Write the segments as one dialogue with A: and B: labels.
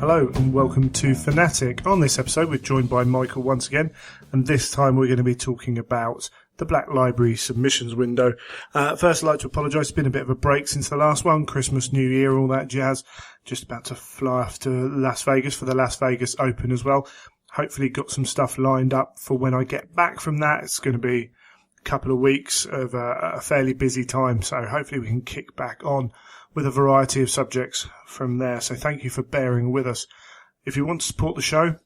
A: Hello and welcome to Fanatic. On this episode we're joined by Michael once again, and this time we're going to be talking about the Black Library submissions window. First I'd like to apologise, it's been a bit of a break since the last one, Christmas, New Year, all that jazz. Just about to fly off to Las Vegas for the Las Vegas Open as well. Hopefully got some stuff lined up for when I get back from that. It's going to be a couple of weeks of a fairly busy time, so hopefully we can kick back on with a variety of subjects from there. So thank you for bearing with us. If you want to support the show,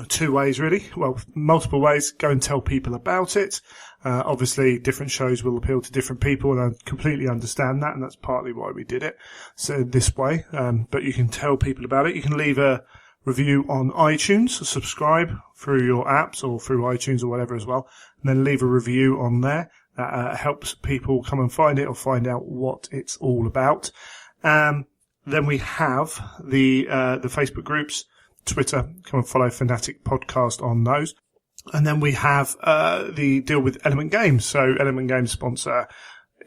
A: two ways really. Well, multiple ways. Go and tell people about it. Obviously, different shows will appeal to different people, and I completely understand that, and that's partly why we did it so this way. But you can tell people about it. You can leave a review on iTunes, subscribe through your apps or through iTunes or whatever as well, and then leave a review on there. That helps people come and find it or find out what it's all about. Then we have the Facebook groups, Twitter. Come and follow Fanatic Podcast on those. And then we have the deal with Element Games. So Element Games sponsor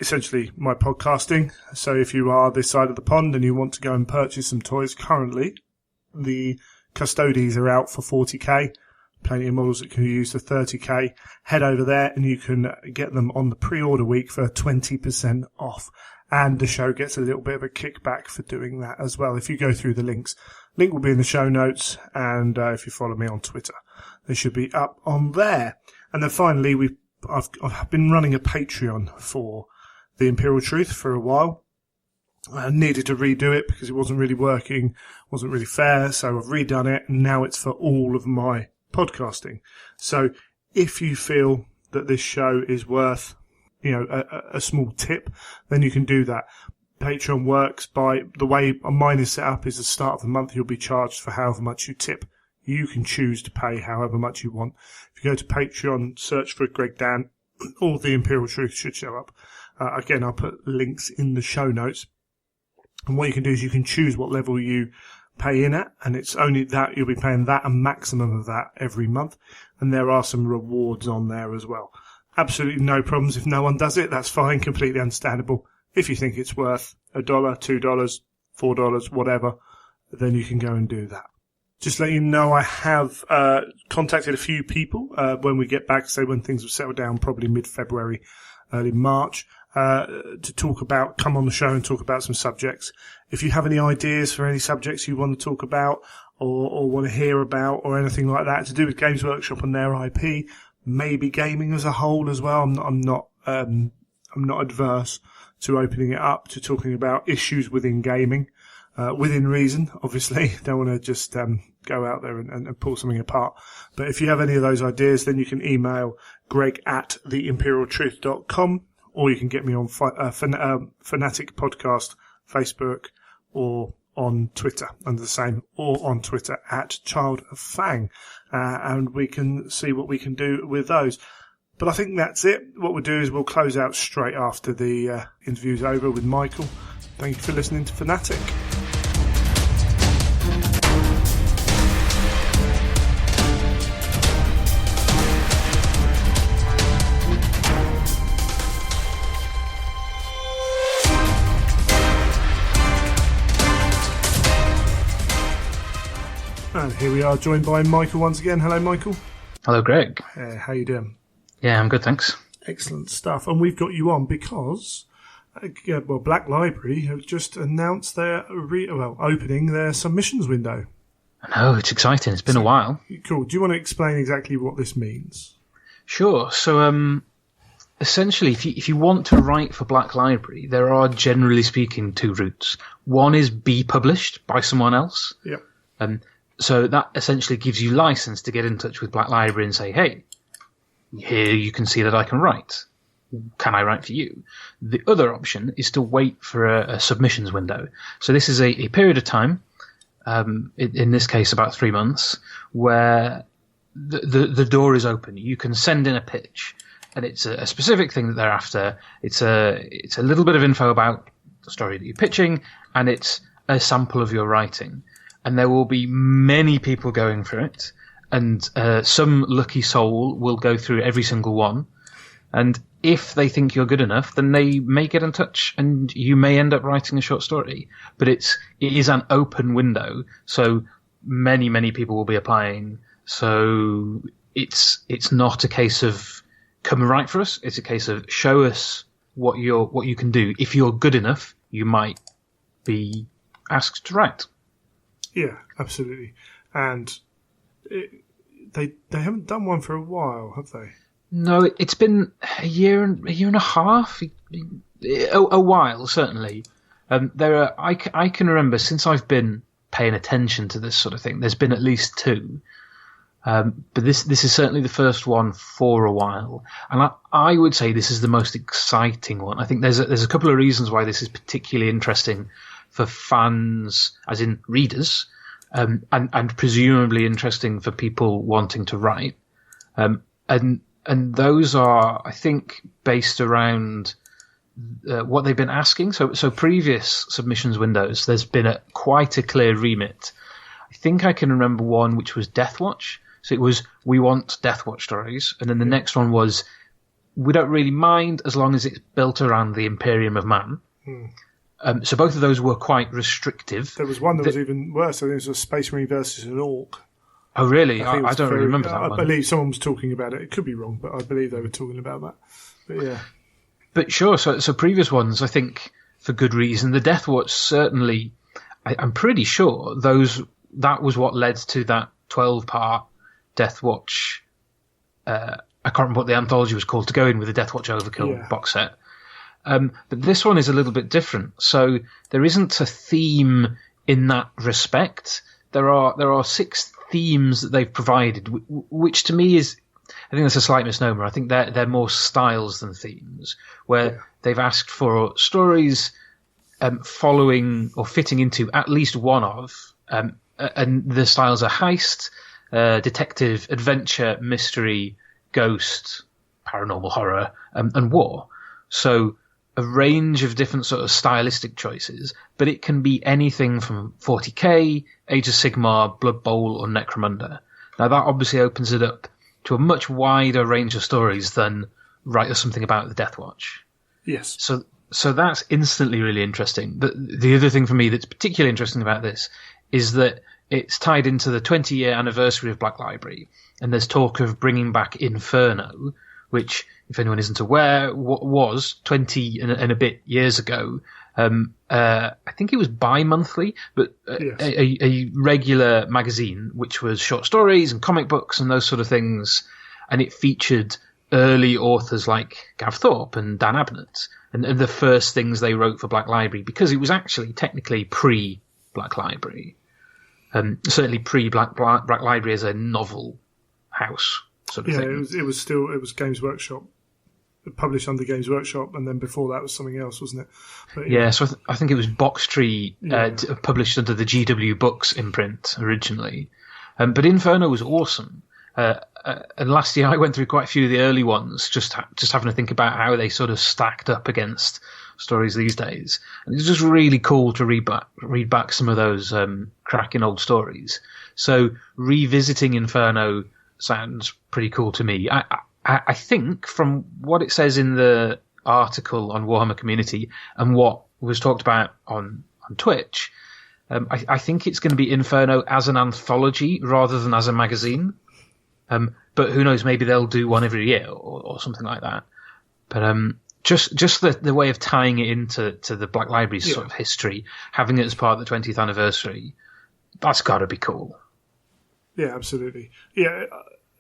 A: essentially my podcasting. So if you are this side of the pond and you want to go and purchase some toys, currently the custodies are out for 40k. Plenty of models that can be used for 30k. Head over there and you can get them on the pre-order week for 20% off. And the show gets a little bit of a kickback for doing that as well. If you go through the links, link will be in the show notes. And if you follow me on Twitter, they should be up on there. And then finally, I've been running a Patreon for the Imperial Truth for a while. I needed to redo it because it wasn't really working, wasn't really fair. So I've redone it, and now it's for all of my podcasting. So if you feel that this show is worth, a small tip, then you can do that. Patreon works by the way mine is set up is the start of the month you'll be charged for however much you tip. You can choose to pay however much you want. If you go to Patreon, search for Greg Dan, all the Imperial Truth should show up. Again, I'll put links in the show notes. And what you can do is you can choose what level you pay in at, and it's only that you'll be paying that, a maximum of that every month. And there are some rewards on there as well. Absolutely no problems. If no one does it, that's fine, completely understandable. If you think it's worth $1, $2, $4, whatever, then you can go and do that. Just let you know, I have contacted a few people when we get back, say when things have settled down, probably mid-February, early March, to come on the show and talk about some subjects. If you have any ideas for any subjects you want to talk about or want to hear about or anything like that to do with Games Workshop and their IP, maybe gaming as a whole as well, I'm not adverse to opening it up to talking about issues within gaming, within reason, obviously. Don't want to just go out there and pull something apart. But if you have any of those ideas, then you can email greg@theimperialtruth.com, or you can get me on Fanatic Podcast, Facebook, or on Twitter under the same, or on Twitter @ChildofFang, and we can see what we can do with those. But I think that's it. What we'll do is we'll close out straight after the interview's over with Michael. Thank you for listening to Fanatic. And here we are, joined by Michael once again. Hello, Michael.
B: Hello, Greg.
A: How you doing?
B: Yeah, I'm good, thanks.
A: Excellent stuff. And we've got you on because, Black Library have just announced their opening their submissions window.
B: I know, it's exciting. It's been a while.
A: Cool. Do you want to explain exactly what this means?
B: Sure. So, essentially, if you want to write for Black Library, there are, generally speaking, two routes. One is be published by someone else.
A: Yep.
B: So that essentially gives you license to get in touch with Black Library and say, hey, here you can see that I can write. Can I write for you? The other option is to wait for a submissions window. So this is a period of time, in this case about 3 months, where the door is open. You can send in a pitch, and it's a specific thing that they're after. It's a little bit of info about the story that you're pitching, and it's a sample of your writing. And there will be many people going for it, and some lucky soul will go through every single one. And if they think you're good enough, then they may get in touch, and you may end up writing a short story. But it is an open window, so many people will be applying. So it's not a case of come and write for us. It's a case of show us what you can do. If you're good enough, you might be asked to write.
A: Yeah, absolutely. And they haven't done one for a while, have they?
B: No, it's been a year and a half, a while certainly. I can remember since I've been paying attention to this sort of thing. There's been at least two, but this is certainly the first one for a while, and I would say this is the most exciting one. I think there's a couple of reasons why this is particularly interesting for fans, as in readers, and presumably interesting for people wanting to write, and those are, I think, based around what they've been asking. So previous submissions windows, there's been quite a clear remit. I think I can remember one which was Deathwatch. So it was, we want Deathwatch stories. And then the next one was, we don't really mind as long as it's built around the Imperium of Man. So both of those were quite restrictive.
A: There was one that was even worse. I think it was a Space Marine versus an Orc.
B: Oh, really? I don't really remember that one.
A: I believe someone was talking about it. It could be wrong, but I believe they were talking about that. But yeah.
B: But sure, so previous ones, I think, for good reason. The Deathwatch, certainly, I'm pretty sure that was what led to that 12-part Deathwatch. I can't remember what the anthology was called, to go in with the Deathwatch Overkill box set. But this one is a little bit different. So there isn't a theme in that respect. There are 6 themes that they've provided, which to me is, I think that's a slight misnomer. I think they're more styles than themes, where they've asked for stories following or fitting into at least one of, and the styles are heist, detective, adventure, mystery, ghost, paranormal horror, and war. So a range of different sort of stylistic choices, but it can be anything from 40k, Age of Sigmar, Blood Bowl, or Necromunda. Now that obviously opens it up to a much wider range of stories than write us something about the Deathwatch.
A: Yes.
B: So that's instantly really interesting. But the other thing for me that's particularly interesting about this is that it's tied into the 20-year anniversary of Black Library, and there's talk of bringing back Inferno, which, if anyone isn't aware, was 20 and a bit years ago. I think it was bi-monthly, but a regular magazine, which was short stories and comic books and those sort of things. And it featured early authors like Gav Thorpe and Dan Abnett, and the first things they wrote for Black Library, because it was actually technically pre-Black Library. Certainly pre-Black Library as a novel house sort of thing.
A: It was Games Workshop, published under Games Workshop, and then before that was something else, wasn't it? But,
B: so I think it was Box Tree, published under the GW Books imprint originally. But Inferno was awesome. And last year I went through quite a few of the early ones, just having to think about how they sort of stacked up against stories these days. And it's just really cool to read back some of those cracking old stories. So revisiting Inferno sounds pretty cool to me. I think from what it says in the article on Warhammer Community and what was talked about on Twitch, I think it's going to be Inferno as an anthology rather than as a magazine. But who knows, maybe they'll do one every year or something like that. But just the way of tying it into the Black Library's sort of history, having it as part of the 20th anniversary, that's got to be cool.
A: Yeah, absolutely. Yeah,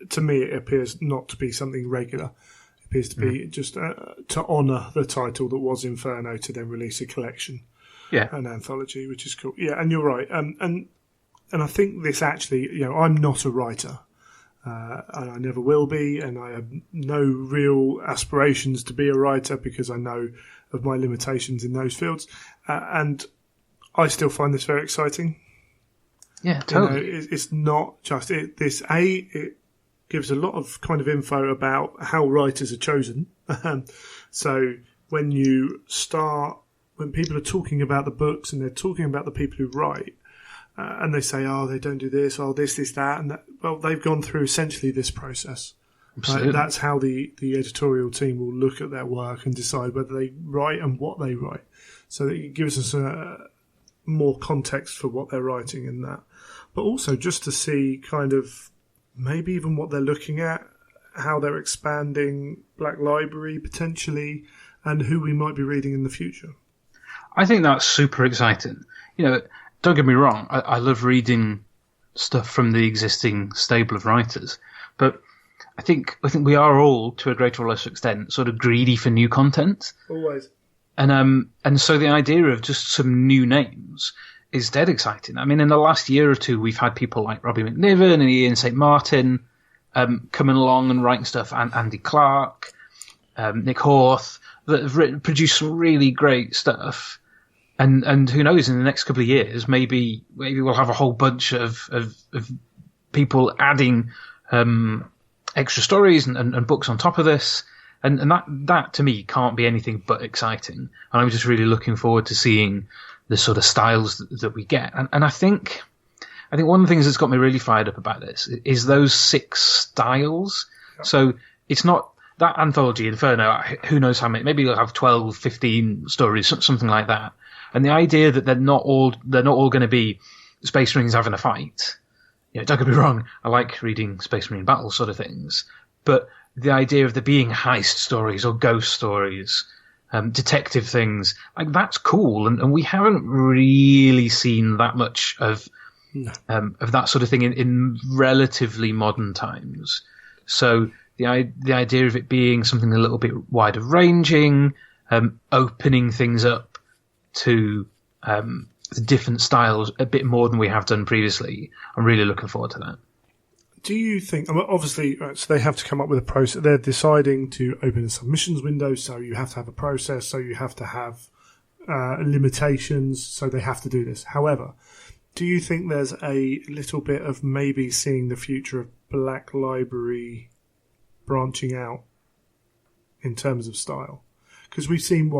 A: to me it appears not to be something regular. It appears to be just to honour the title that was Inferno, to then release a collection, an anthology, which is cool. Yeah, and you're right. And I think this actually, I'm not a writer. And I never will be, and I have no real aspirations to be a writer because I know of my limitations in those fields. And I still find this very exciting.
B: Yeah, totally.
A: It's not just it. It gives a lot of kind of info about how writers are chosen. So when people are talking about the books and they're talking about the people who write, and they say, they don't do this, this, that, and that. Well, they've gone through essentially this process. Absolutely. That's how the editorial team will look at their work and decide whether they write and what they write. So that it gives us more context for what they're writing and that. but also just to see kind of maybe even what they're looking at, how they're expanding Black Library potentially, and who we might be reading in the future.
B: I think that's super exciting. Don't get me wrong, I love reading stuff from the existing stable of writers, but I think we are all, to a greater or lesser extent, sort of greedy for new content.
A: Always.
B: And so the idea of just some new names is dead exciting. I mean, in the last year or two, we've had people like Robbie McNiven and Ian St. Martin coming along and writing stuff, and Andy Clark, Nick Horth, that have produced some really great stuff. And who knows, in the next couple of years, maybe we'll have a whole bunch of people adding extra stories and books on top of this. And that to me can't be anything but exciting. And I'm just really looking forward to seeing the sort of styles that we get. And I think one of the things that's got me really fired up about this is those 6 styles. Yeah. So it's not that anthology, Inferno, who knows how many, maybe you'll have 12, 15 stories, something like that. And the idea that they're not all going to be Space Marines having a fight. Don't get me wrong, I like reading Space Marine battle sort of things, but the idea of there being heist stories or ghost stories, detective things, like that's cool, and we haven't really seen that much of that sort of thing in relatively modern times. So the idea of it being something a little bit wider ranging, opening things up to the different styles a bit more than we have done previously, I'm really looking forward to that.
A: Do you think, obviously, so they have to come up with a process. They're deciding to open a submissions window, so you have to have a process, so you have to have limitations, so they have to do this. However, do you think there's a little bit of maybe seeing the future of Black Library branching out in terms of style? Because we've seen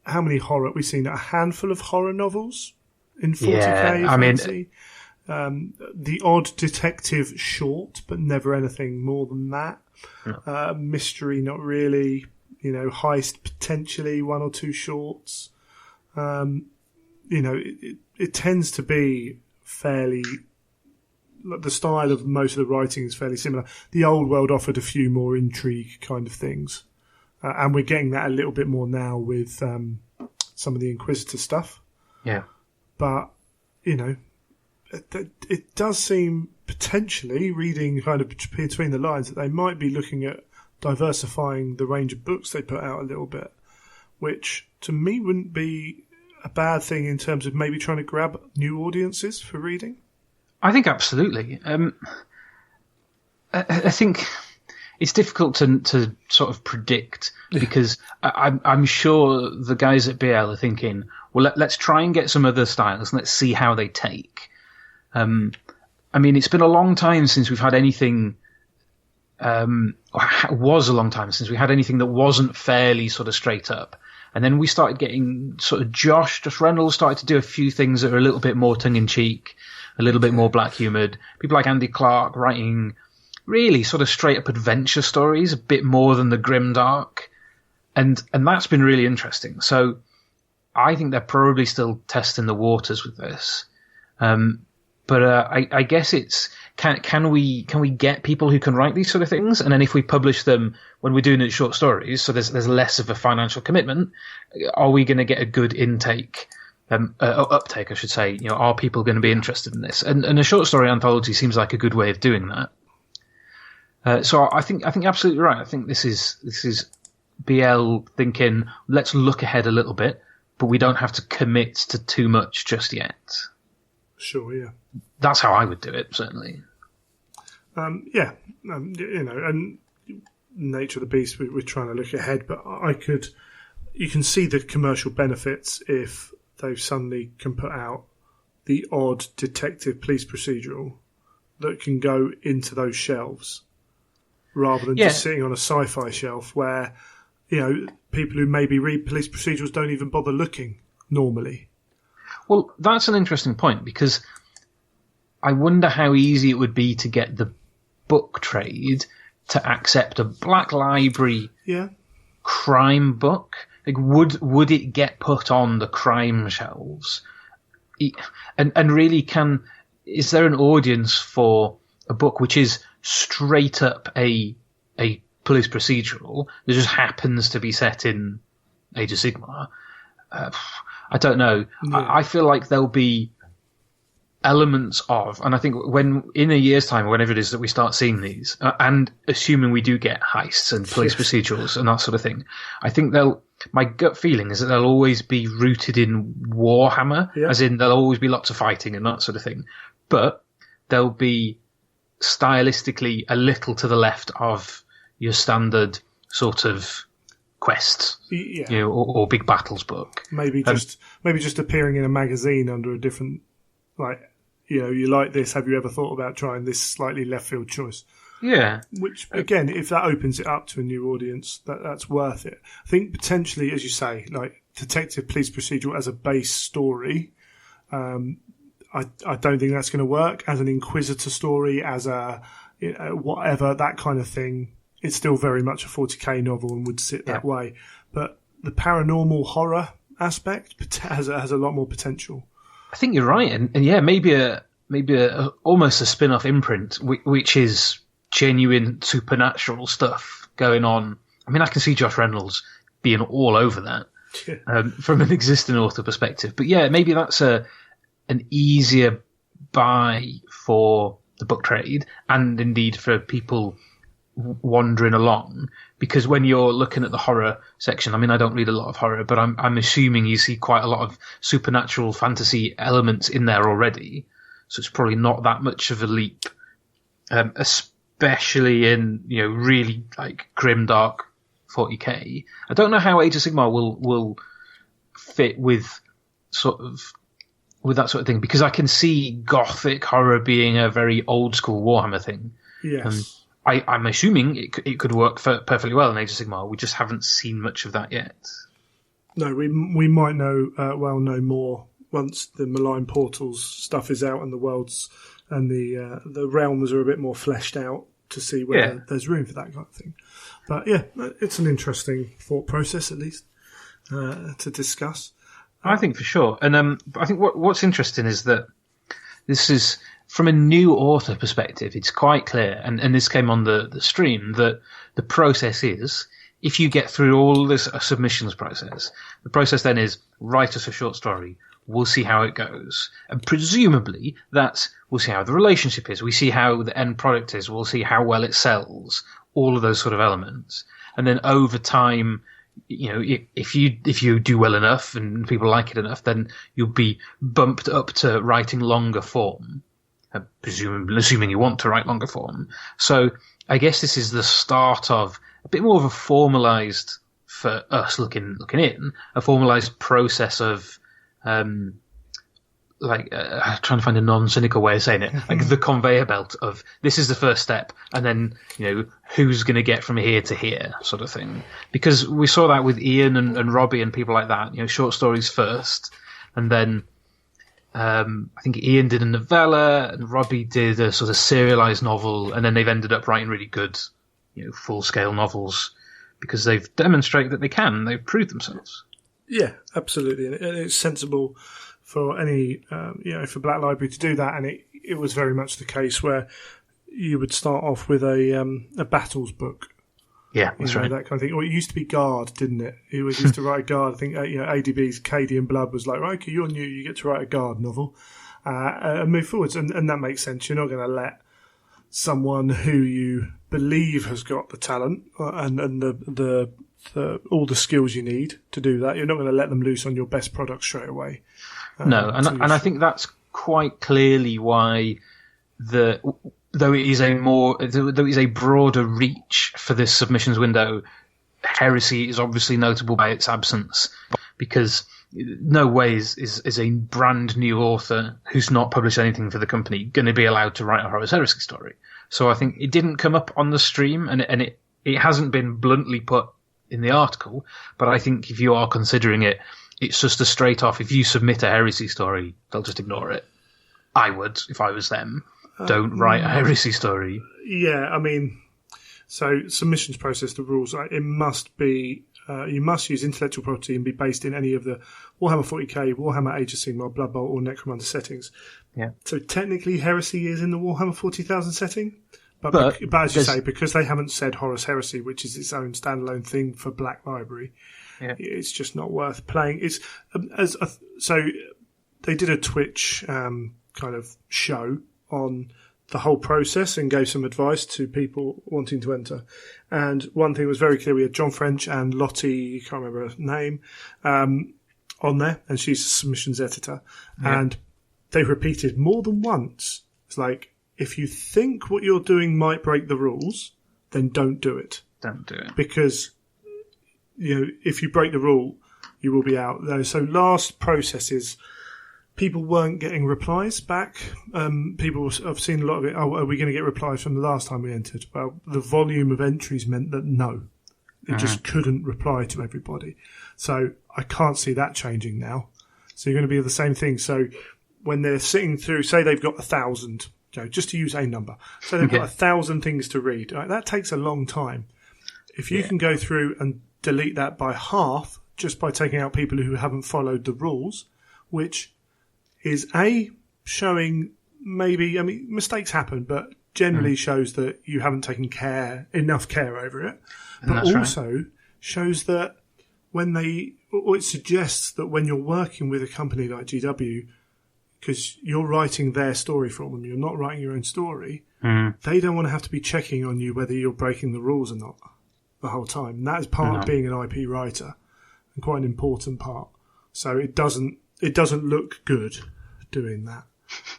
A: how many horror? We've seen a handful of horror novels in 40k.
B: Yeah, I mean,
A: the odd detective short, but never anything more than that.
B: No.
A: Mystery, not really. Heist, potentially 1 or 2 shorts. It tends to be fairly. The style of most of the writing is fairly similar. The old world offered a few more intrigue kind of things. And we're getting that a little bit more now with some of the Inquisitor stuff.
B: Yeah.
A: But, it does seem potentially, reading kind of between the lines, that they might be looking at diversifying the range of books they put out a little bit, which to me wouldn't be a bad thing in terms of maybe trying to grab new audiences for reading.
B: I think absolutely. I think it's difficult to sort of predict because I'm sure the guys at BL are thinking, well, let's try and get some other styles and let's see how they take. I mean, it's been a long time since we've had anything. Was a long time since we had anything that wasn't fairly sort of straight up. And then we started getting sort of Josh Reynolds started to do a few things that are a little bit more tongue in cheek, a little bit more black humoured. People like Andy Clark writing really sort of straight up adventure stories, a bit more than the grimdark. And that's been really interesting. So I think they're probably still testing the waters with this. But I guess it's can we get people who can write these sort of things, and then if we publish them when we're doing it short stories, so there's less of a financial commitment, are we going to get a good uptake, I should say? Are people going to be interested in this? And a short story anthology seems like a good way of doing that. So I think absolutely right. I think this is BL thinking, let's look ahead a little bit, but we don't have to commit to too much just yet.
A: Sure, yeah.
B: That's how I would do it, certainly.
A: And nature of the beast, we're trying to look ahead, but you can see the commercial benefits if they suddenly can put out the odd detective police procedural that can go into those shelves rather than just sitting on a sci-fi shelf where, people who maybe read police procedurals don't even bother looking normally.
B: Well, that's an interesting point because I wonder how easy it would be to get the book trade to accept a Black Library crime book. Like, would it get put on the crime shelves? And really, can is there an audience for a book which is straight up a police procedural that just happens to be set in Age of Sigmar? I don't know. Yeah. I feel like there'll be elements of, and I think when in a year's time, whenever it is that we start seeing these, and assuming we do get heists and police procedurals and that sort of thing, I think my gut feeling is that they'll always be rooted in Warhammer, as in there'll always be lots of fighting and that sort of thing, but they'll be stylistically a little to the left of your standard sort of quests, or big battles book.
A: Maybe just appearing in a magazine under a different, like, you like this, have you ever thought about trying this slightly left field choice?
B: Yeah.
A: Which, again, if that opens it up to a new audience, that's worth it. I think potentially, as you say, like detective police procedural as a base story, I don't think that's going to work. As an Inquisitor story, as a whatever, that kind of thing, it's still very much a 40k novel and would sit that way. But the paranormal horror aspect has a lot more potential.
B: I think you're right, and maybe almost a spin-off imprint, which is genuine supernatural stuff going on. I mean, I can see Josh Reynolds being all over that from an existing author perspective. But yeah, maybe that's an easier buy for the book trade and indeed for people wandering along, because when you're looking at the horror section, I mean, I don't read a lot of horror, but I'm assuming you see quite a lot of supernatural fantasy elements in there already, so it's probably not that much of a leap, especially in really like grim dark 40k. I don't know how Age of Sigmar will fit with that sort of thing, because I can see gothic horror being a very old school Warhammer thing.
A: Yes.
B: I'm assuming it could work perfectly well in Age of Sigmar. We just haven't seen much of that yet.
A: No, we might know more once the Malign Portals stuff is out and the worlds and the realms are a bit more fleshed out to see whether there's room for that kind of thing. But yeah, it's an interesting thought process at least to discuss.
B: I think for sure, and I think what's interesting is that this is, from a new author perspective, it's quite clear, and this came on the stream, that the process is, if you get through all this submissions process, the process then is write us a short story. We'll see how it goes. And presumably we'll see how the relationship is. We see how the end product is. We'll see how well it sells, all of those sort of elements. And then over time, if you do well enough and people like it enough, then you'll be bumped up to writing longer form. Assuming you want to write longer form. So I guess this is the start of a bit more of a formalized, for us looking in, a formalized process of, trying to find a non-cynical way of saying it, like the conveyor belt of this is the first step, and then, who's going to get from here to here, sort of thing. Because we saw that with Ian and Robbie and people like that, short stories first, and then, I think Ian did a novella and Robbie did a sort of serialized novel, and then they've ended up writing really good, full-scale novels because they've demonstrated that they've proved themselves. Yeah,
A: absolutely. And it's sensible for any, for Black Library to do that. And it was very much the case where you would start off with a battles book.
B: Yeah, that's right.
A: That kind of thing. Or it used to be Guard, didn't it? It was used to write a Guard. I think ADB's Cadian Blood was like, right, okay, you're new, you get to write a Guard novel and move forwards. And that makes sense. You're not going to let someone who you believe has got the talent and the all the skills you need to do that. You're not going to let them loose on your best product straight away.
B: No, and I think that's quite clearly why though it is a broader reach for this submissions window, Heresy is obviously notable by its absence, because no way is a brand new author who's not published anything for the company going to be allowed to write a Horus Heresy story. So I think it didn't come up on the stream, and it hasn't been bluntly put in the article, but I think if you are considering it, it's just a straight off, if you submit a Heresy story, they'll just ignore it. I would, if I was them. Don't write a Heresy story.
A: Yeah, I mean, so submissions process, the rules, it must be you must use intellectual property and be based in any of the Warhammer 40k, Warhammer Age of Sigmar, Blood Bowl, or Necromunda settings.
B: Yeah.
A: So technically, Heresy is in the Warhammer 40,000 setting, but as you say, because they haven't said Horus Heresy, which is its own standalone thing for Black Library, it's just not worth playing. So they did a Twitch kind of show on the whole process and gave some advice to people wanting to enter. And one thing was very clear. We had John French and Lottie, I can't remember her name, on there, and she's a submissions editor. Yeah. And they repeated more than once. It's like, if you think what you're doing might break the rules, then don't do it.
B: Don't do it.
A: Because, if you break the rule, you will be out. So last processes, people weren't getting replies back. People, I've seen a lot of it. Oh, are we going to get replies from the last time we entered? Well, the volume of entries meant that no. It just couldn't reply to everybody. So I can't see that changing now. So you're going to be the same thing. So when they're sitting through, say they've got 1,000, just to use a number. So they've got 1,000 things to read. Right? That takes a long time. If you can go through and delete that by half, just by taking out people who haven't followed the rules, which is showing maybe, mistakes happen, but generally shows that you haven't taken enough care over it. But also shows that it suggests that when you're working with a company like GW, because you're writing their story for them, you're not writing your own story, they don't want to have to be checking on you whether you're breaking the rules or not the whole time. And that is part of being an IP writer, and quite an important part. So it doesn't look good doing that.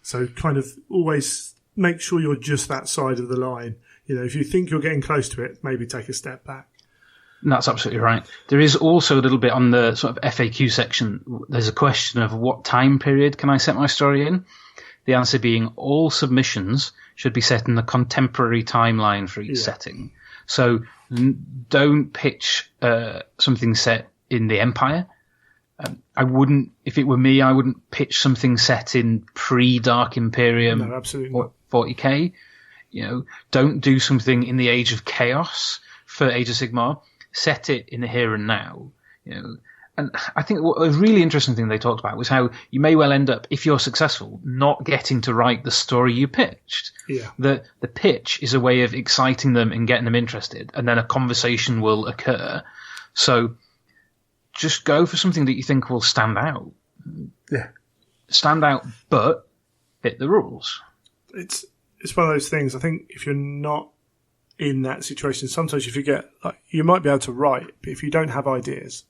A: So kind of always make sure you're just that side of the line. If you think you're getting close to it, maybe take a step back.
B: That's absolutely right. There is also a little bit on the sort of FAQ section. There's a question of what time period can I set my story in? The answer being all submissions should be set in the contemporary timeline for each setting. So don't pitch something set in the Empire. I wouldn't, if it were me, I wouldn't pitch something set in pre-Dark Imperium or 40k. Don't do something in the Age of Chaos for Age of Sigmar. Set it in the here and now. And I think a really interesting thing they talked about was how you may well end up, if you're successful, not getting to write the story you pitched.
A: Yeah.
B: The pitch is a way of exciting them and getting them interested, and then a conversation will occur. So just go for something that you think will stand out.
A: Yeah.
B: Stand out, but fit the rules.
A: It's one of those things. I think if you're not in that situation, sometimes you forget, you might be able to write, but if you don't have ideas,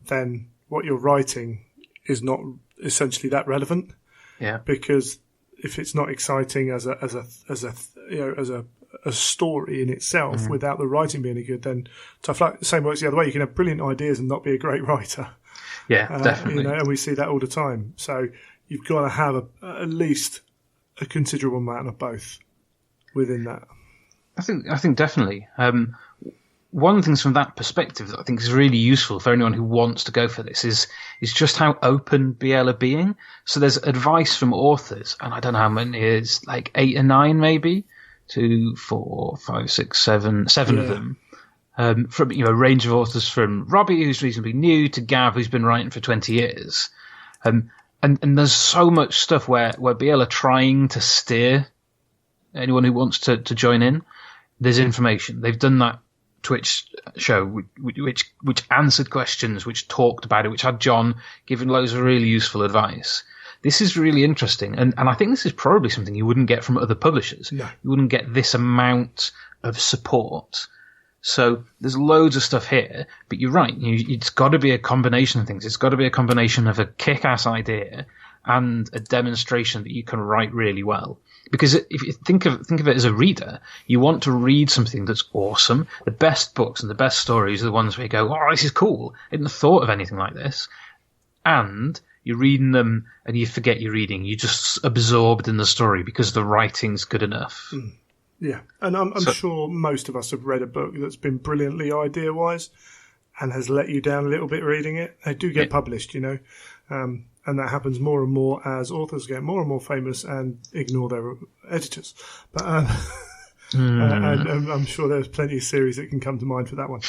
A: then what you're writing is not essentially that relevant.
B: Yeah.
A: Because if it's not exciting as a story in itself, without the writing being any good, then tough luck. The same works the other way. You can have brilliant ideas and not be a great writer.
B: Yeah, definitely.
A: And we see that all the time. So you've got to have at least a considerable amount of both within that.
B: I think definitely. One of the things from that perspective that I think is really useful for anyone who wants to go for this is just how open BL are being. So there's advice from authors, and I don't know how many it is, like 8 or 9 maybe, 2, 4, 5, 6, 7 of them. From a range of authors, from Robbie, who's reasonably new, to Gav, who's been writing for 20 years. And there's so much stuff where BL are trying to steer anyone who wants to join in. There's information. They've done that Twitch show which answered questions, which talked about it, which had John giving loads of really useful advice. This is really interesting, and I think this is probably something you wouldn't get from other publishers.
A: No.
B: You wouldn't get this amount of support. So there's loads of stuff here, but you're right. It's got to be a combination of things. It's got to be a combination of a kick-ass idea and a demonstration that you can write really well. Because if you think of it as a reader, you want to read something that's awesome. The best books and the best stories are the ones where you go, oh, this is cool. I didn't have thought of anything like this. And you're reading them and you forget you're reading. You're just absorbed in the story because the writing's good enough.
A: Yeah. And I'm sure most of us have read a book that's been brilliantly idea-wise and has let you down a little bit reading it. They do get published, and that happens more and more as authors get more and more famous and ignore their editors. But and I'm sure there's plenty of series that can come to mind for that one.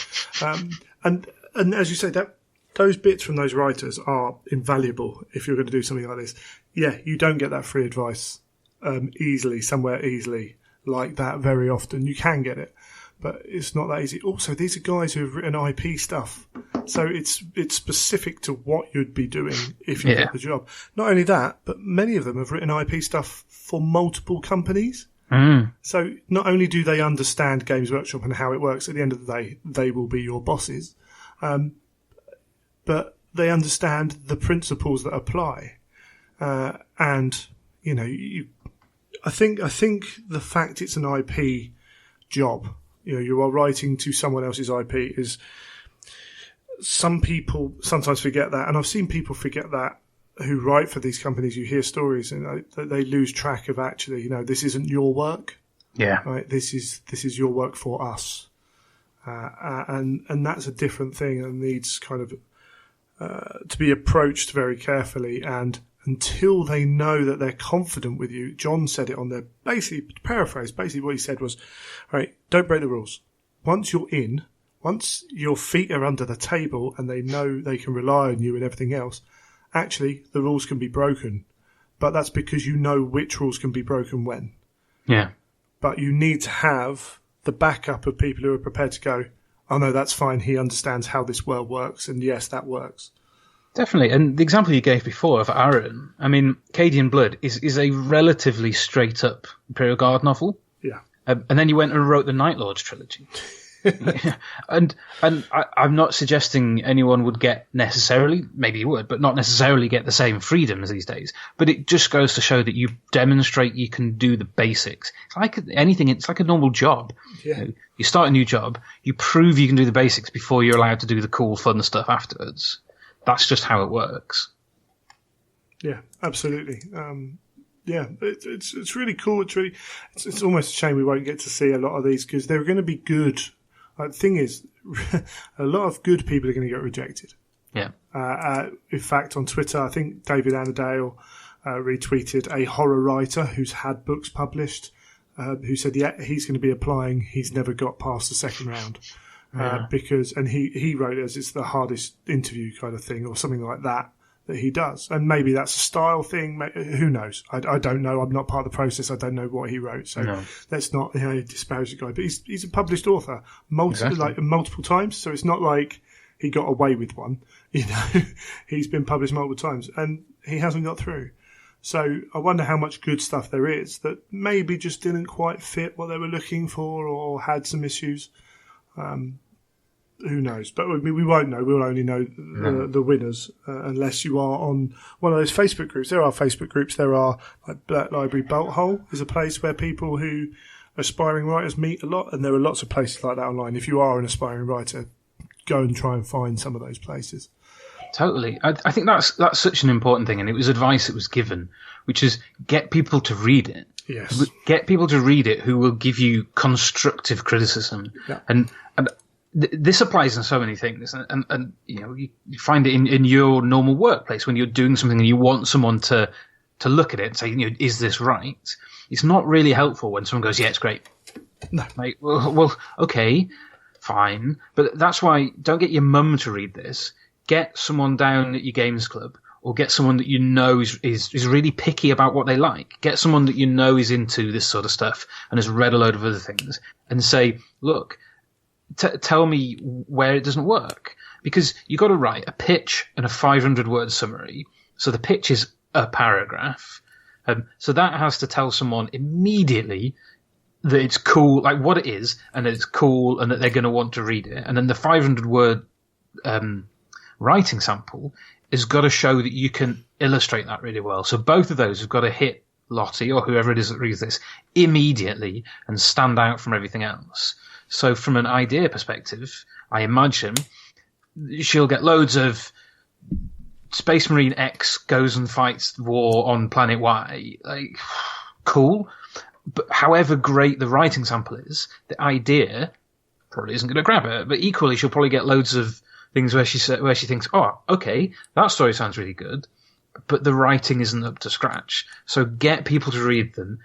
A: And as you say, that those bits from those writers are invaluable if you're going to do something like this. Yeah, you don't get that free advice somewhere easily like that very often. You can get it, but it's not that easy. Also, these are guys who have written IP stuff, so it's specific to what you'd be doing if you get the job. Not only that, but many of them have written IP stuff for multiple companies. So not only do they understand Games Workshop and how it works, at the end of the day, they will be your bosses, but they understand the principles that apply. And, you know, I think the fact it's an IP job, you know, you are writing to someone else's IP, is some people sometimes forget that. And I've seen people forget that who write for these companies. You hear stories and they lose track of actually, you know, this isn't your work. Yeah. Right. This is your work for us. And that's a different thing and needs kind of to be approached very carefully. And until they know that they're confident with you, John said it on there, basically, to paraphrase, basically what he said was, right, don't break the rules. Once you're in, once your feet are under the table and they know they can rely on you and everything else, actually, the rules can be broken. But that's because you know which rules can be broken when. Yeah. But you need to have the backup of people who are prepared to go, oh no, that's fine, he understands how this world works, and yes, that works.
B: Definitely, and the example you gave before of Aaron, I mean, Cadian Blood is a relatively straight-up Imperial Guard novel.
A: Yeah.
B: And then you went and wrote the Night Lords trilogy. And I'm not suggesting anyone would get necessarily, maybe you would, but not necessarily get the same freedoms these days. But it just goes to show that you demonstrate you can do the basics. It's like anything, it's like a normal job. Yeah. You start a new job, you prove you can do the basics before you're allowed to do the cool, fun stuff afterwards. That's just how it works.
A: Yeah, absolutely. Yeah, it's really cool. It's almost a shame we won't get to see a lot of these because they're going to be good. The thing is, a lot of good people are going to get rejected. Yeah. In fact, on Twitter, I think David Annandale retweeted a horror writer who's had books published, who said, yeah, he's going to be applying. He's never got past the second round. Because he wrote it as it's the hardest interview kind of thing or something like that he does. And maybe that's a style thing. Who knows? I don't know. I'm not part of the process. I don't know what he wrote. So let's not disparage the guy. But he's a published author multiple times. So it's not like he got away with one. You know, he's been published multiple times and he hasn't got through. So I wonder how much good stuff there is that maybe just didn't quite fit what they were looking for or had some issues. Who knows? But we won't know. We'll only know the winners unless you are on one of those Facebook groups. There are Facebook groups. There are like Black Library Bolt Hole is a place where people who aspiring writers meet a lot, and there are lots of places like that online. If you are an aspiring writer, go and try and find some of those places.
B: Totally. I think that's such an important thing, and it was advice that was given, which is get people to read it.
A: Yes.
B: Get people to read it who will give you constructive criticism. Yeah. And this applies in so many things. And you know, you find it in your normal workplace when you're doing something and you want someone to look at it and say, you know, is this right? It's not really helpful when someone goes, yeah, it's great. No. Like, well, okay, fine. But that's why don't get your mum to read this. Get someone down at your games club or get someone that you know is really picky about what they like. Get someone that you know is into this sort of stuff and has read a load of other things and say, look, tell me where it doesn't work. Because you've got to write a pitch and a 500-word summary. So the pitch is a paragraph. So that has to tell someone immediately that it's cool, like what it is, and that it's cool and that they're going to want to read it. And then the 500-word writing sample has got to show that you can illustrate that really well. So both of those have got to hit Lottie or whoever it is that reads this immediately and stand out from everything else. So from an idea perspective, I imagine she'll get loads of Space Marine X goes and fights war on planet Y. Like, cool. But however great the writing sample is, the idea probably isn't going to grab her. But equally, she'll probably get loads of things where she thinks, oh, okay, that story sounds really good, but the writing isn't up to scratch. So get people to read them.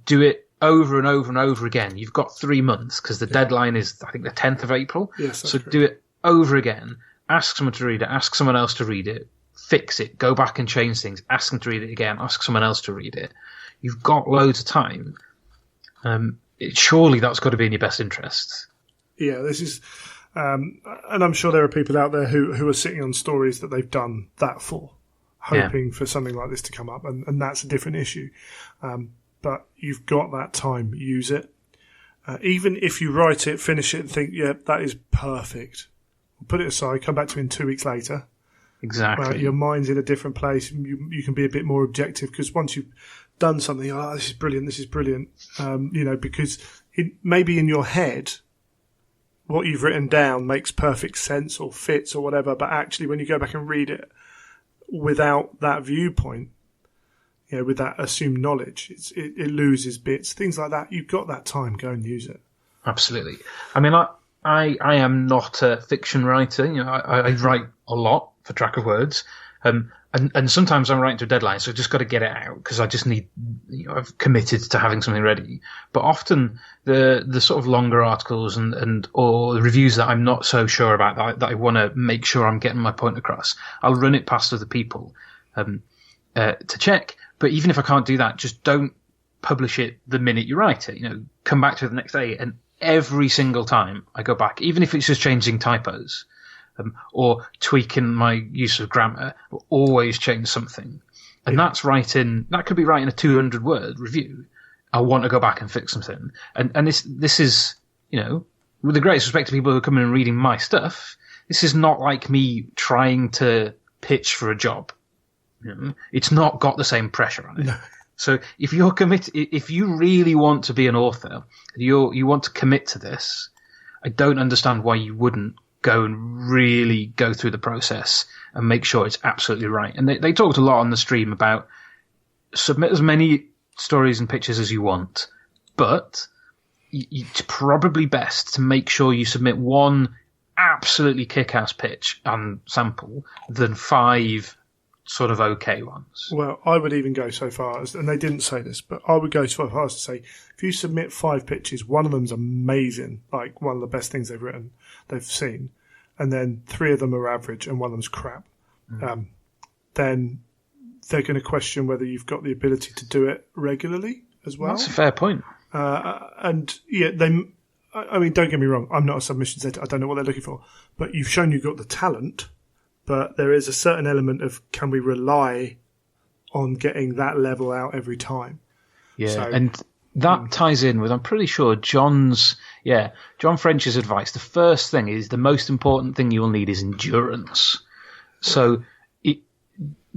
B: Do it over and over and over again. You've got 3 months because the deadline is, I think, the 10th of April.
A: Yes,
B: so do it over again. Ask someone to read it. Ask someone else to read it. Fix it. Go back and change things. Ask them to read it again. Ask someone else to read it. You've got loads of time. Surely that's got to be in your best interests.
A: Yeah, this is... and I'm sure there are people out there who are sitting on stories that they've done that for, hoping for something like this to come up, and that's a different issue. But you've got that time. Use it. Even if you write it, finish it, and think, yeah, that is perfect. Put it aside, come back to it in 2 weeks later.
B: Exactly.
A: Your mind's in a different place. You can be a bit more objective because once you've done something, this is brilliant. Because maybe in your head, what you've written down makes perfect sense or fits or whatever, but actually when you go back and read it without that viewpoint, with that assumed knowledge, it loses bits, things like that. You've got that time, go and use it.
B: Absolutely. I mean, I am not a fiction writer. I write a lot for Track of Words, and sometimes I'm writing to a deadline, so I've just got to get it out because I just need, I've committed to having something ready. But often the sort of longer articles or the reviews that I'm not so sure about that I want to make sure I'm getting my point across, I'll run it past other people to check. But even if I can't do that, just don't publish it the minute you write it. Come back to it the next day, and every single time I go back, even if it's just changing typos or tweaking my use of grammar, I'll always change something. And that could be writing a 200-word review. I want to go back and fix something. And this is, with the greatest respect to people who are coming and reading my stuff, this is not like me trying to pitch for a job. It's not got the same pressure on it. No. So if you're if you really want to be an author, you want to commit to this, I don't understand why you wouldn't go and really go through the process and make sure it's absolutely right. And they talked a lot on the stream about submit as many stories and pictures as you want, but it's probably best to make sure you submit one absolutely kick-ass pitch and sample than 5 sort of okay ones.
A: Well, I would even go so far as, and they didn't say this, but I would go so far as to say, if you submit 5 pitches, one of them's amazing, like one of the best things they've seen, and then 3 of them are average and one of them's crap, then they're going to question whether you've got the ability to do it regularly as well.
B: That's a fair point.
A: And yeah, I mean, don't get me wrong, I'm not a submissions editor, I don't know what they're looking for, but you've shown you've got the talent. But there is a certain element of, can we rely on getting that level out every time?
B: Yeah, and that ties in with, I'm pretty sure, John French's advice. The first thing is, the most important thing you will need is endurance. So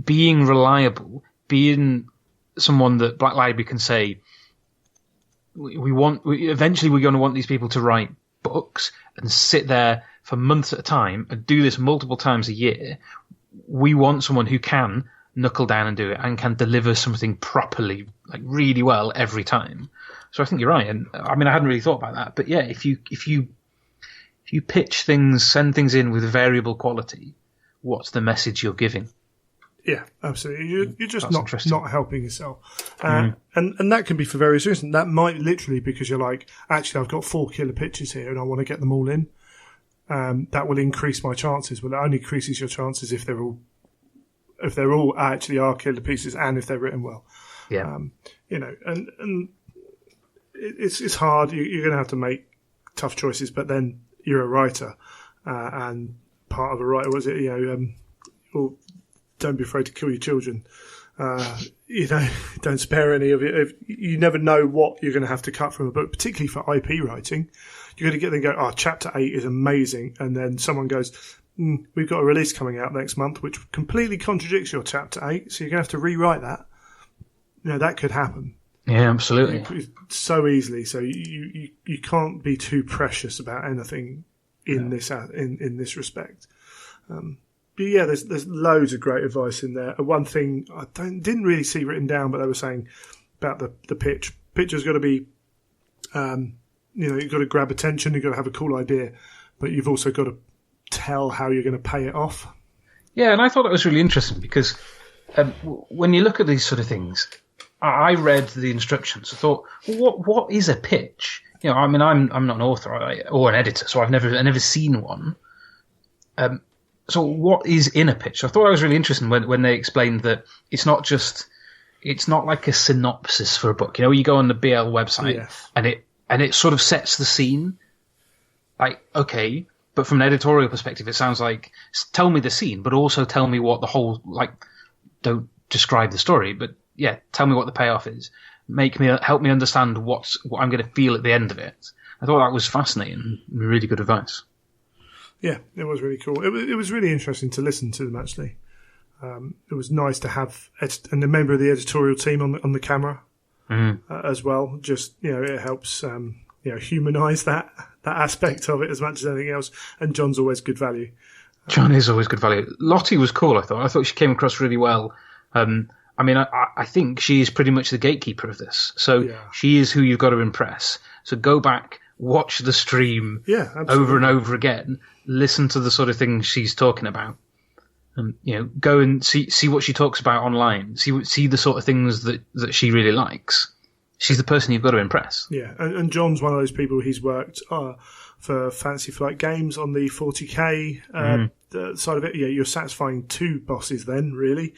B: being reliable, being someone that Black Library can say, eventually we're going to want these people to write books and sit there for months at a time and do this multiple times a year. We want someone who can knuckle down and do it and can deliver something properly, like really well every time. So I think you're right. And I mean, I hadn't really thought about that, but yeah, if you pitch things, send things in with variable quality, what's the message you're giving?
A: Yeah, absolutely. You're just not helping yourself. And that can be for various reasons. That might literally because you're like, actually, I've got 4 killer pitches here and I want to get them all in. That will increase my chances. Well, it only increases your chances if they're all actually are killer pieces and if they're written well.
B: Yeah.
A: And it's hard. You're going to have to make tough choices, but then you're a writer, and part of a writer was it, don't be afraid to kill your children. Don't spare any of it. You never know what you're going to have to cut from a book, particularly for IP writing. You're going to get them and go, chapter 8 is amazing. And then someone goes, we've got a release coming out next month, which completely contradicts your chapter 8. So you're going to have to rewrite that. That could happen.
B: Yeah, absolutely.
A: So easily. So you can't be too precious about anything in this respect. But yeah, there's loads of great advice in there. One thing I didn't really see written down, but they were saying about the pitch. Picture's got to be, you've got to grab attention. You've got to have a cool idea, but you've also got to tell how you're going to pay it off.
B: Yeah, and I thought that was really interesting because when you look at these sort of things, I read the instructions. I thought, what is a pitch? I mean, I'm not an author or an editor, so I've never seen one. So what is in a pitch? I thought it was really interesting when they explained that it's not like a synopsis for a book. You go on the BL website and it sort of sets the scene. Like, okay, but from an editorial perspective, it sounds like tell me the scene, but also tell me what the whole don't describe the story, but yeah, tell me what the payoff is. Help me understand what I'm going to feel at the end of it. I thought that was fascinating, really good advice. Yeah,
A: it was really cool. It was really interesting to listen to them actually. It was nice to have a member of the editorial team on the camera as well. Just it helps humanise that aspect of it as much as anything else. And John's always good value.
B: John is always good value. Lottie was cool. I thought she came across really well. I mean, I think she is pretty much the gatekeeper of this. So she is who you've got to impress. So go back, watch the stream over and over again, listen to the sort of things she's talking about. Go and see what she talks about online. See the sort of things that she really likes. She's the person you've got to impress.
A: Yeah, and John's one of those people. He's worked for Fantasy Flight Games on the 40k side of it. Yeah, you're satisfying two bosses then, really.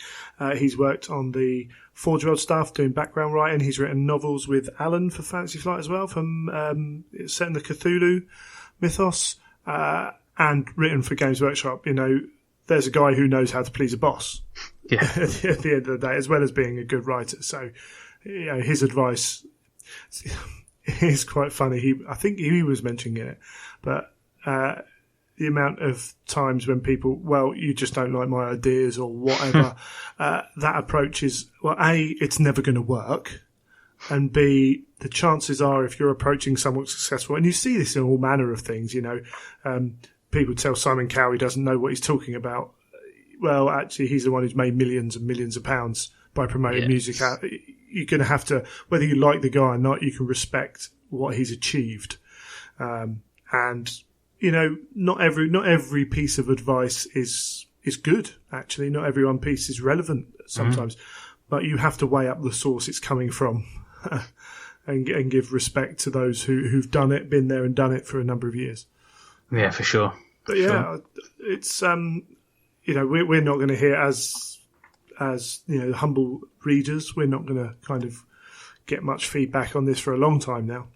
A: He's worked on the Forge World stuff, doing background writing. He's written novels with Alan for Fantasy Flight as well, from it's set in the Cthulhu mythos, and written for Games Workshop. There's a guy who knows how to please a boss at the end of the day, as well as being a good writer. So, his advice is quite funny. I think he was mentioning it, but the amount of times when people, you just don't like my ideas or whatever, that approach is, A, it's never going to work, and B, the chances are if you're approaching someone successful, and you see this in all manner of things, people tell Simon Cowell he doesn't know what he's talking about. Well, actually, he's the one who's made millions and millions of pounds by promoting music out. You're going to have to, whether you like the guy or not, you can respect what he's achieved. And, not every piece of advice is good, actually. Not every one piece is relevant sometimes. But you have to weigh up the source it's coming from and give respect to those who've done it, been there and done it for a number of years.
B: Yeah, for sure.
A: But it's we're not going to hear as humble readers. We're not going to kind of get much feedback on this for a long time now.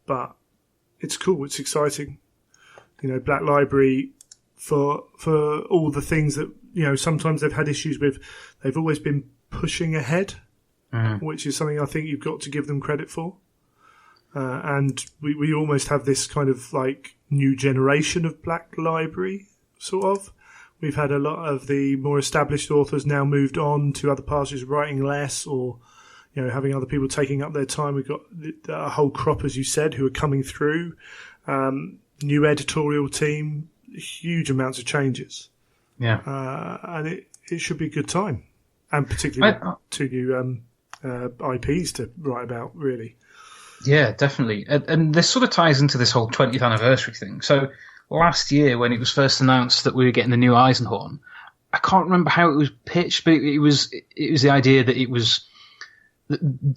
A: But it's cool. It's exciting. Black Library for all the things that sometimes they've had issues with. They've always been pushing ahead, which is something I think you've got to give them credit for. And we almost have this kind of new generation of Black Library, sort of. We've had a lot of the more established authors now moved on to other pastures, writing less or, having other people taking up their time. We've got a whole crop, as you said, who are coming through. New editorial team, huge amounts of changes.
B: Yeah.
A: And it should be a good time. And particularly two new IPs to write about, really.
B: Yeah, definitely. And this sort of ties into this whole 20th anniversary thing. So last year, when it was first announced that we were getting the new Eisenhorn, I can't remember how it was pitched, but it was the idea that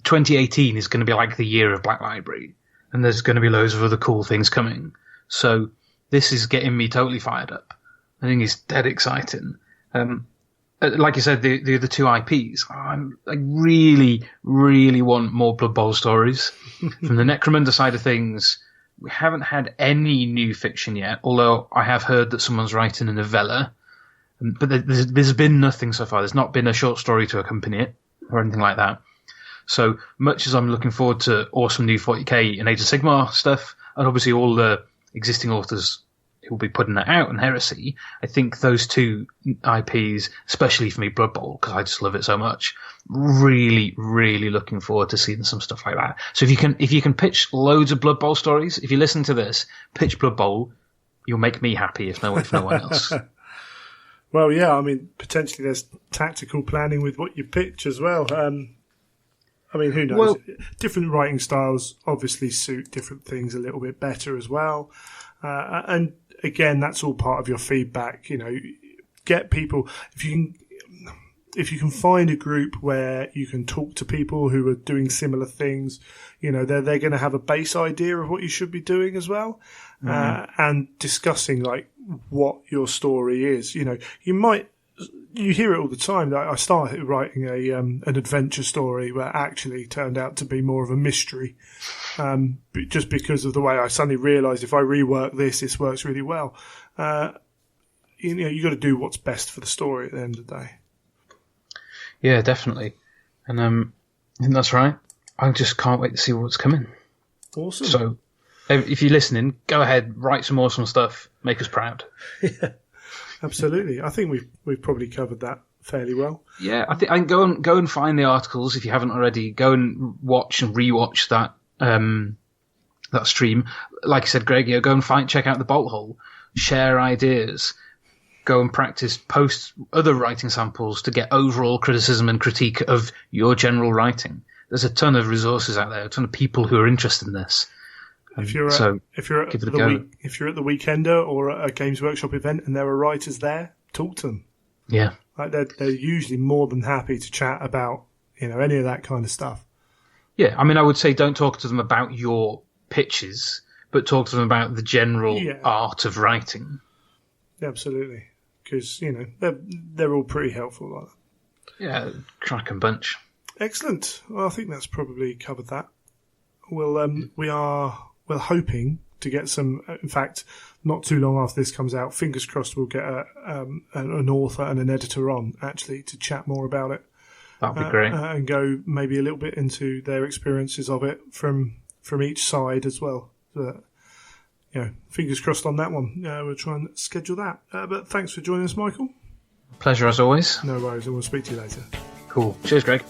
B: 2018 is going to be like the year of Black Library, and there's going to be loads of other cool things coming. So this is getting me totally fired up. I think it's dead exciting. Like you said, the other two IPs, I really, really want more Blood Bowl stories. From the Necromunda side of things, we haven't had any new fiction yet, although I have heard that someone's writing a novella. But there's been nothing so far. There's not been a short story to accompany it or anything like that. So much as I'm looking forward to awesome new 40k and Age of Sigmar stuff, and obviously all the existing authors who will be putting that out and Heresy, I think those two IPs, especially for me, Blood Bowl, because I just love it so much, really, really looking forward to seeing some stuff like that. So if you can pitch loads of Blood Bowl stories, if you listen to this, pitch Blood Bowl, you'll make me happy if no one else.
A: Well, yeah, I mean, potentially there's tactical planning with what you pitch as well. I mean, who knows? Well, different writing styles obviously suit different things a little bit better as well. And again, that's all part of your feedback. Get people, if you can, if you can find a group where you can talk to people who are doing similar things, they're going to have a base idea of what you should be doing as well, and discussing like what your story is. You hear it all the time. That I started writing an adventure story where actually turned out to be more of a mystery, just because of the way I suddenly realised if I rework this works really well. You got to do what's best for the story at the end of the day.
B: Yeah, definitely. And I think that's right. I just can't wait to see what's coming.
A: Awesome.
B: So, if you're listening, go ahead, write some awesome stuff, make us proud.
A: Yeah, absolutely. I think we've probably covered that fairly well.
B: Yeah, I think I can go and find the articles if you haven't already. Go and watch and rewatch that that stream. Like I said, Greg, go and check out the Bolt Hole, share ideas. Go and practice, post other writing samples to get overall criticism and critique of your general writing. There's a ton of resources out there, a ton of people who are interested in this.
A: If you're at the Weekender or at a Games Workshop event and there are writers there, talk to them.
B: Yeah,
A: like they're usually more than happy to chat about any of that kind of stuff.
B: Yeah, I mean, I would say don't talk to them about your pitches, but talk to them about the general art of writing.
A: Absolutely. Because, they're all pretty helpful like that.
B: Yeah, cracking bunch.
A: Excellent. Well, I think that's probably covered that. We're hoping to get some, in fact, not too long after this comes out, fingers crossed we'll get an author and an editor on, actually, to chat more about it.
B: That'd be great.
A: And go maybe a little bit into their experiences of it from each side as well. So, fingers crossed on that one. We'll try and schedule that. But thanks for joining us, Michael.
B: Pleasure as always.
A: No worries, and we'll speak to you later.
B: Cool. Cheers, Greg.